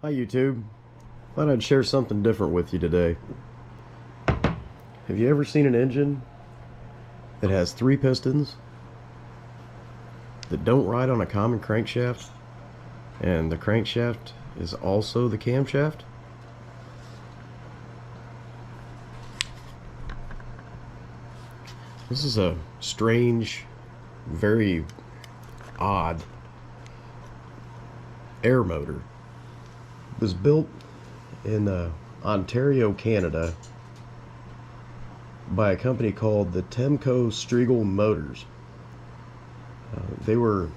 Hi YouTube. Thought I'd share something different with you today. Have you ever seen an engine that has 3 pistons that don't ride on a common crankshaft, and the crankshaft is also the camshaft? This is a strange, very odd air motor. It was built in Ontario, Canada by a company called the Temco Striegl Motors. They were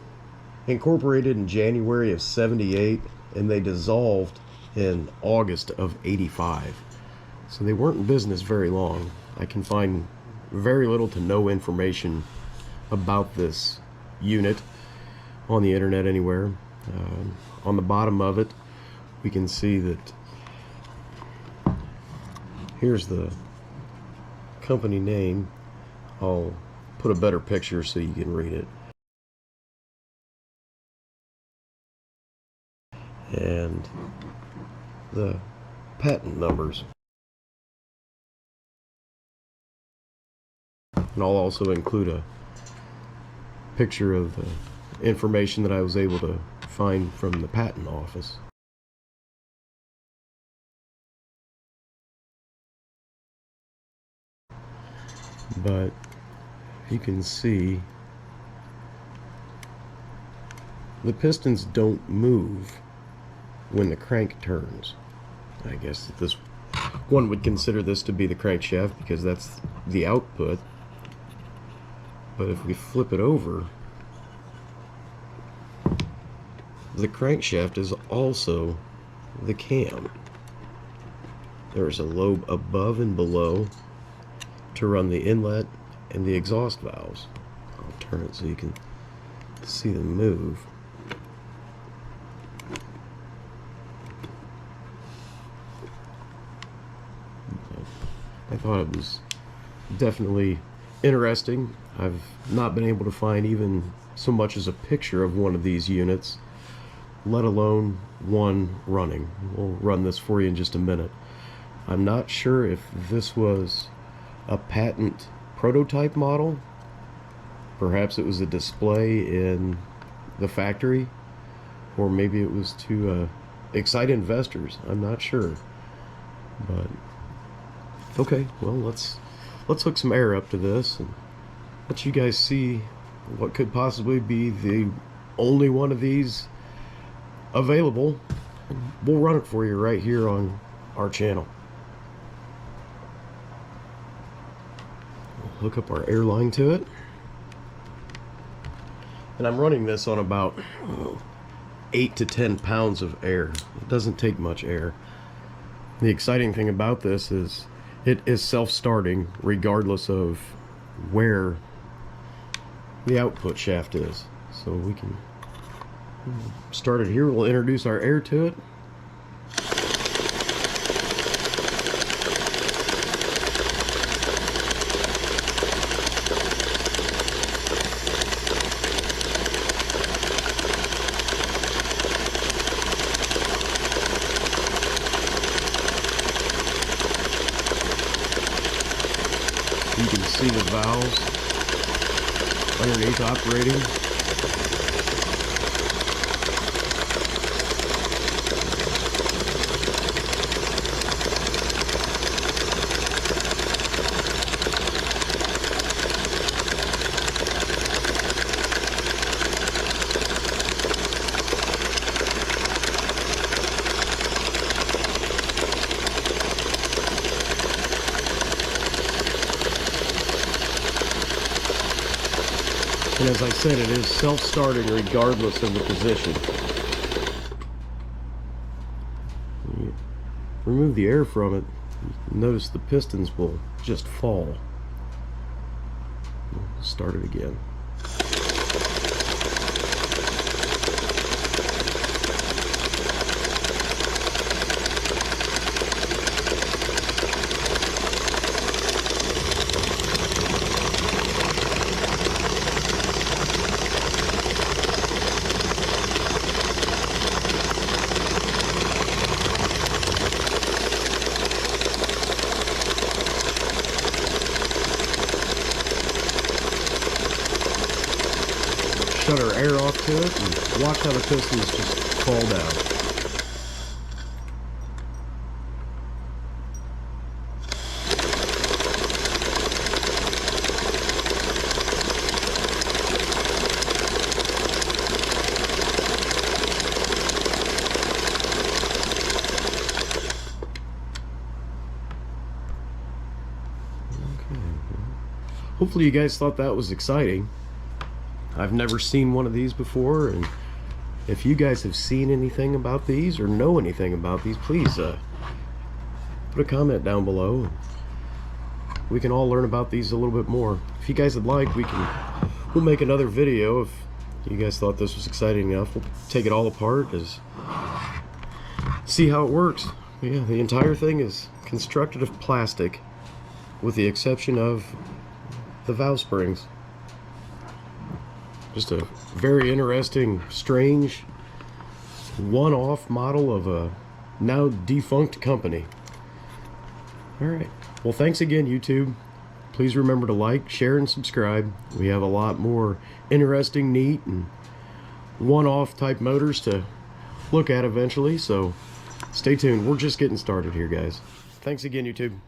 incorporated in January of '78 and they dissolved in August of '85. So they weren't in business very long. I can find very little to no information about this unit on the internet anywhere. On the bottom of it, we can see that here's the company name. I'll put a better picture so you can read it. And the patent numbers. And I'll also include a picture of the information that I was able to find from the patent office. But you can see the pistons don't move when the crank turns. I guess that this one would consider this to be the crankshaft because that's the output. But if we flip it over, the crankshaft is also the cam. There's a lobe above and below to run the inlet and the exhaust valves. I'll turn it so you can see them move. I thought it was definitely interesting. I've not been able to find even so much as a picture of one of these units, let alone one running. We'll run this for you in just a minute. I'm not sure if this was a patent prototype model. Perhaps it was a display in the factory, or maybe it was to excite investors. I'm not sure. But okay, well, let's hook some air up to this and let you guys see what could possibly be the only one of these available. We'll run it for you right here on our channel. We'll hook up our air line to it. And I'm running this on about 8 to 10 pounds of air. It doesn't take much air. The exciting thing about this is it is self-starting regardless of where the output shaft is. So we can start it here. We'll introduce our air to it. You can see the valves underneath operating. And as I said, it is self-starting regardless of the position. You remove the air from it, notice the pistons will just fall. Start it again. cut our air off to it and watch how the pistons just fall down. Hopefully you guys thought that was exciting. I've never seen one of these before, and if you guys have seen anything about these or know anything about these, please put a comment down below. We can all learn about these a little bit more. If you guys would like, we'll make another video. If you guys thought this was exciting enough, we'll take it all apart, see how it works. Yeah, the entire thing is constructed of plastic with the exception of the valve springs. Just a very interesting, strange, one-off model of a now defunct company. Alright, well thanks again YouTube. Please remember to like, share, and subscribe. We have a lot more interesting, neat, and one-off type motors to look at eventually, so stay tuned. We're just getting started here, guys. Thanks again YouTube.